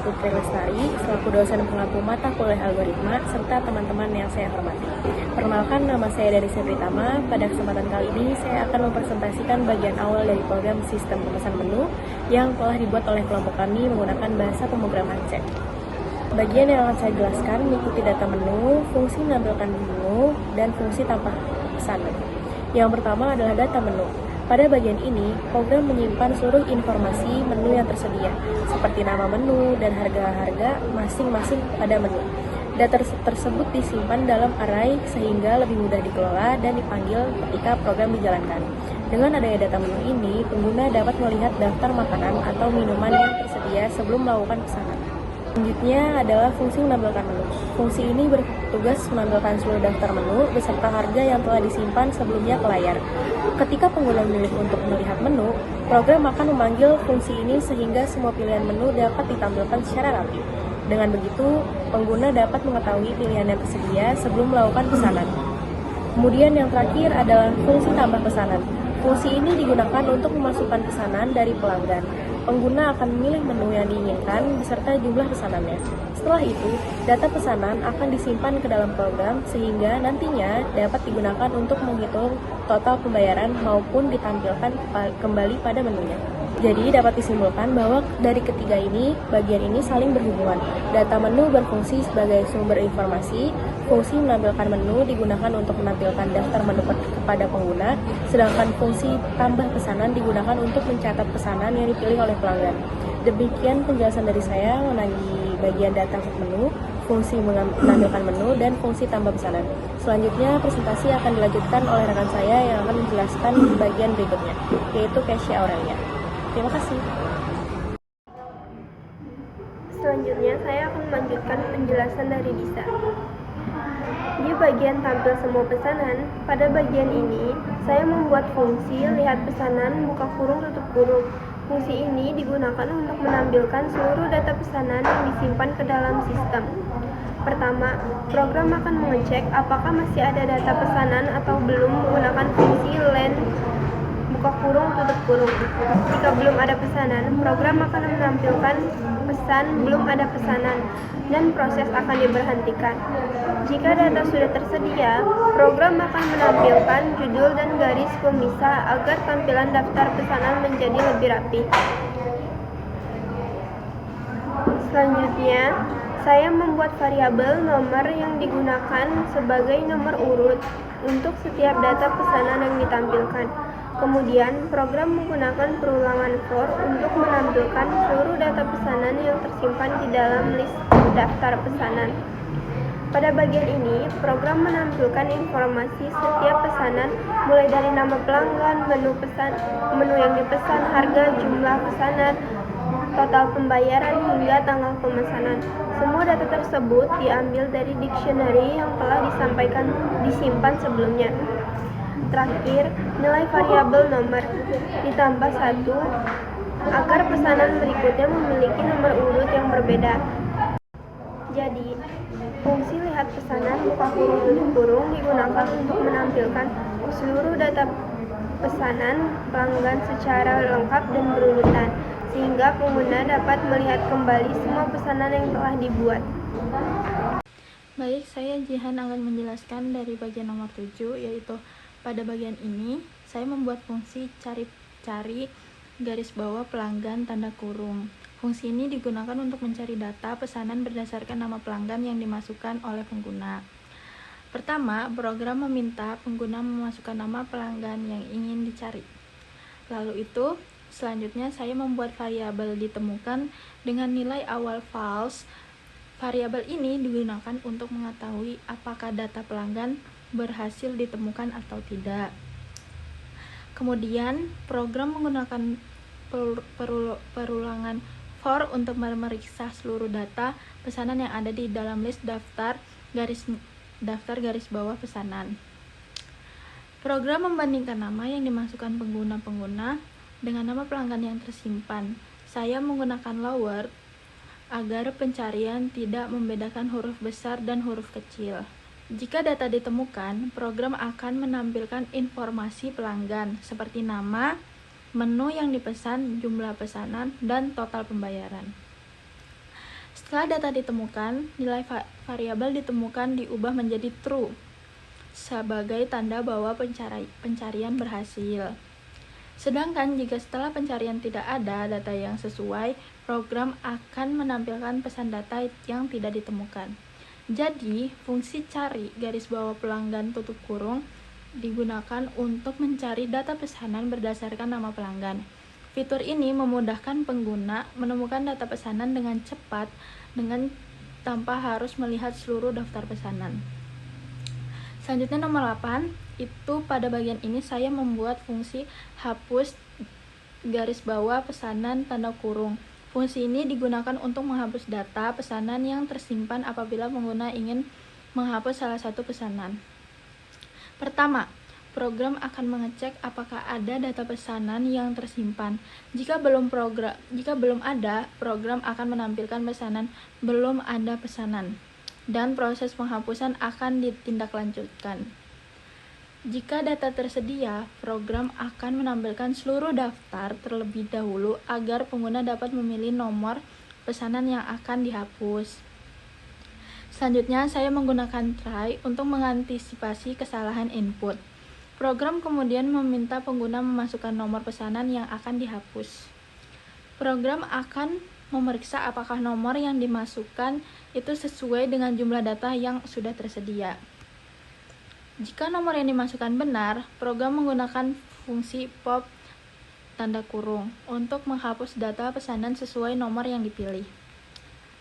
Putri Lestari, selaku dosen pengampu mata kuliah algoritma, serta teman-teman yang saya hormati. Perkenalkan, nama saya Dari Sepritama. Pada kesempatan kali ini, saya akan mempresentasikan bagian awal dari program sistem pemesan menu yang telah dibuat oleh kelompok kami menggunakan bahasa pemrograman C. Bagian yang akan saya jelaskan mengikuti data menu, fungsi menampilkan menu, dan fungsi tanpa pesanan. Yang pertama adalah data menu. Pada bagian ini, program menyimpan seluruh informasi menu yang tersedia, seperti nama menu dan harga-harga masing-masing pada menu. Data tersebut disimpan dalam array sehingga lebih mudah dikelola dan dipanggil ketika program dijalankan. Dengan adanya data menu ini, pengguna dapat melihat daftar makanan atau minuman yang tersedia sebelum melakukan pesanan. Selanjutnya adalah fungsi menampilkan menu. Fungsi ini bertugas menampilkan seluruh daftar menu beserta harga yang telah disimpan sebelumnya ke layar. Ketika pengguna memilih untuk melihat menu, program akan memanggil fungsi ini sehingga semua pilihan menu dapat ditampilkan secara rapi. Dengan begitu, pengguna dapat mengetahui pilihan yang tersedia sebelum melakukan pesanan. Kemudian yang terakhir adalah fungsi tambah pesanan. Fungsi ini digunakan untuk memasukkan pesanan dari pelanggan. Pengguna akan memilih menu yang diinginkan beserta jumlah pesanannya. Setelah itu, data pesanan akan disimpan ke dalam program sehingga nantinya dapat digunakan untuk menghitung total pembayaran maupun ditampilkan kembali pada menunya. Jadi dapat disimpulkan bahwa dari ketiga ini, bagian ini saling berhubungan. Data menu berfungsi sebagai sumber informasi, fungsi menampilkan menu digunakan untuk menampilkan daftar menu kepada pengguna, sedangkan fungsi tambah pesanan digunakan untuk mencatat pesanan yang dipilih oleh pelanggan. Demikian penjelasan dari saya mengenai bagian data menu, fungsi menampilkan menu, dan fungsi tambah pesanan. Selanjutnya, presentasi akan dilanjutkan oleh rekan saya yang akan menjelaskan bagian berikutnya, yaitu Kesha Aurelia. Terima kasih. Selanjutnya, saya akan melanjutkan penjelasan dari Disa. Di bagian tampil semua pesanan, pada bagian ini, saya membuat fungsi lihat pesanan buka kurung tutup kurung. Fungsi ini digunakan untuk menampilkan seluruh data pesanan yang disimpan ke dalam sistem. Pertama, program akan mengecek apakah masih ada data pesanan atau belum menggunakan fungsi len buka kurung tutup kurung. Jika belum ada pesanan, program akan menampilkan pesan belum ada pesanan dan proses akan diberhentikan. Jika data sudah tersedia, program akan menampilkan judul dan garis pemisah agar tampilan daftar pesanan menjadi lebih rapi. Selanjutnya, saya membuat variabel nomor yang digunakan sebagai nomor urut untuk setiap data pesanan yang ditampilkan. Kemudian, program menggunakan perulangan for untuk menampilkan seluruh data pesanan yang tersimpan di dalam list daftar pesanan. Pada bagian ini, program menampilkan informasi setiap pesanan mulai dari nama pelanggan, menu yang dipesan, harga, jumlah pesanan, total pembayaran, hingga tanggal pemesanan. Semua data tersebut diambil dari dictionary yang telah disimpan sebelumnya. Terakhir, nilai variabel nomor ditambah 1 agar pesanan berikutnya memiliki nomor urut yang berbeda. Jadi, fungsi lihat pesanan buka kurung tutup kurung digunakan untuk menampilkan seluruh data pesanan pelanggan secara lengkap dan berurutan, sehingga pengguna dapat melihat kembali semua pesanan yang telah dibuat. Baik, saya Jihan akan menjelaskan dari bagian nomor 7, yaitu pada bagian ini, saya membuat fungsi cari garis bawah pelanggan tanda kurung. Fungsi ini digunakan untuk mencari data pesanan berdasarkan nama pelanggan yang dimasukkan oleh pengguna. Pertama, program meminta pengguna memasukkan nama pelanggan yang ingin dicari. Lalu selanjutnya saya membuat variabel ditemukan dengan nilai awal false. Variabel ini digunakan untuk mengetahui apakah data pelanggan berhasil ditemukan atau tidak. Kemudian, program menggunakan perulangan for untuk memeriksa seluruh data pesanan yang ada di dalam list daftar garis bawah pesanan. Program membandingkan nama yang dimasukkan pengguna-pengguna dengan nama pelanggan yang tersimpan. Saya menggunakan lower agar pencarian tidak membedakan huruf besar dan huruf kecil. Jika data ditemukan, program akan menampilkan informasi pelanggan seperti nama, menu yang dipesan, jumlah pesanan, dan total pembayaran. Setelah data ditemukan, nilai variabel ditemukan diubah menjadi true sebagai tanda bahwa pencarian berhasil. Sedangkan jika setelah pencarian tidak ada data yang sesuai, program akan menampilkan pesan data yang tidak ditemukan. Jadi, fungsi cari garis bawah pelanggan tutup kurung digunakan untuk mencari data pesanan berdasarkan nama pelanggan. Fitur ini memudahkan pengguna menemukan data pesanan dengan cepat tanpa harus melihat seluruh daftar pesanan. Selanjutnya nomor 8, itu pada bagian ini saya membuat fungsi hapus garis bawah pesanan tanda kurung. Fungsi ini digunakan untuk menghapus data pesanan yang tersimpan apabila pengguna ingin menghapus salah satu pesanan. Pertama, program akan mengecek apakah ada data pesanan yang tersimpan. Jika belum ada, program akan menampilkan pesanan belum ada pesanan, dan proses penghapusan akan ditindaklanjutkan. Jika data tersedia, program akan menampilkan seluruh daftar terlebih dahulu agar pengguna dapat memilih nomor pesanan yang akan dihapus. Selanjutnya, saya menggunakan try untuk mengantisipasi kesalahan input. Program kemudian meminta pengguna memasukkan nomor pesanan yang akan dihapus. Program akan memeriksa apakah nomor yang dimasukkan itu sesuai dengan jumlah data yang sudah tersedia. Jika nomor yang dimasukkan benar, program menggunakan fungsi pop tanda kurung untuk menghapus data pesanan sesuai nomor yang dipilih.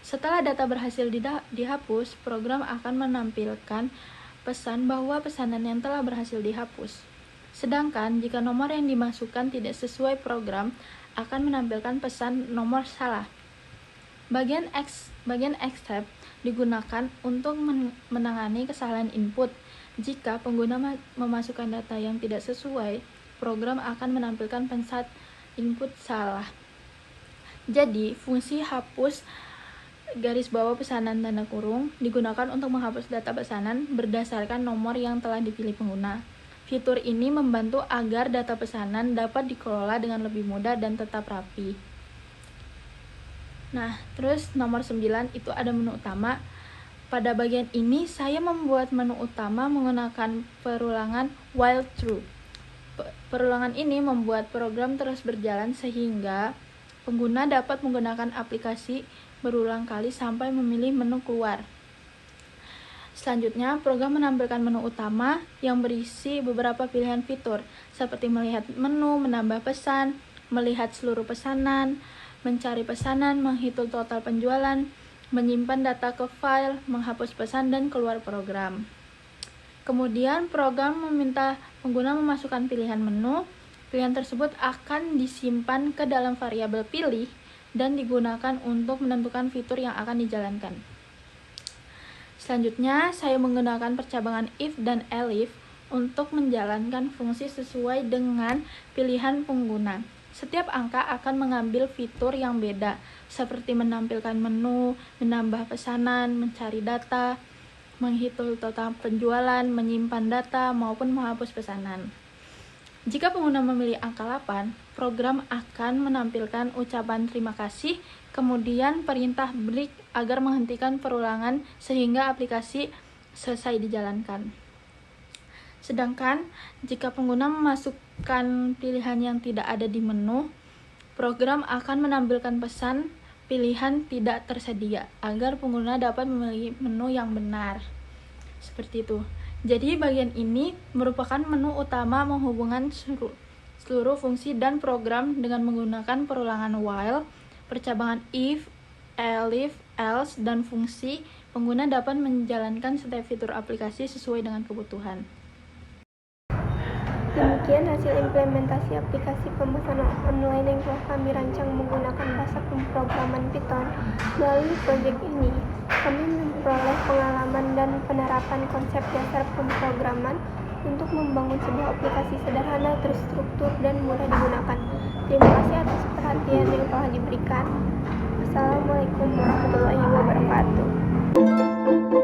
Setelah data berhasil dihapus, program akan menampilkan pesan bahwa pesanan yang telah berhasil dihapus. Sedangkan jika nomor yang dimasukkan tidak sesuai program, akan menampilkan pesan nomor salah. Bagian accept digunakan untuk menangani kesalahan input. Jika pengguna memasukkan data yang tidak sesuai, program akan menampilkan pesan input salah. Jadi, fungsi hapus garis bawah pesanan tanda kurung digunakan untuk menghapus data pesanan berdasarkan nomor yang telah dipilih pengguna. Fitur ini membantu agar data pesanan dapat dikelola dengan lebih mudah dan tetap rapi. Nah, terus nomor 9 itu ada menu utama. Pada bagian ini saya membuat menu utama menggunakan perulangan while true. Perulangan ini membuat program terus berjalan sehingga pengguna dapat menggunakan aplikasi berulang kali sampai memilih menu keluar. Selanjutnya, program menampilkan menu utama yang berisi beberapa pilihan fitur, seperti melihat menu, menambah pesan, melihat seluruh pesanan, mencari pesanan, menghitung total penjualan, menyimpan data ke file, menghapus pesan, dan keluar program. Kemudian, program meminta pengguna memasukkan pilihan menu. Pilihan tersebut akan disimpan ke dalam variabel pilih dan digunakan untuk menentukan fitur yang akan dijalankan. Selanjutnya, saya menggunakan percabangan if dan elif untuk menjalankan fungsi sesuai dengan pilihan pengguna. Setiap angka akan mengambil fitur yang beda, seperti menampilkan menu, menambah pesanan, mencari data, menghitung total penjualan, menyimpan data, maupun menghapus pesanan. Jika pengguna memilih angka 8, program akan menampilkan ucapan terima kasih, kemudian perintah break agar menghentikan perulangan sehingga aplikasi selesai dijalankan. Sedangkan, jika pengguna memasukkan pilihan yang tidak ada di menu, program akan menampilkan pesan pilihan tidak tersedia agar pengguna dapat memilih menu yang benar. Seperti itu. Jadi bagian ini merupakan menu utama menghubungkan seluruh fungsi dan program dengan menggunakan perulangan while, percabangan if, elif, else, dan fungsi. Pengguna dapat menjalankan setiap fitur aplikasi sesuai dengan kebutuhan. Demikian hasil implementasi aplikasi pemesanan online yang telah kami rancang menggunakan bahasa pemrograman Python. Melalui proyek ini, kami memperoleh pengalaman dan penerapan konsep dasar pemrograman untuk membangun sebuah aplikasi sederhana, terstruktur, dan mudah digunakan. Terima kasih atas perhatian yang telah diberikan. Wassalamualaikum warahmatullahi wabarakatuh.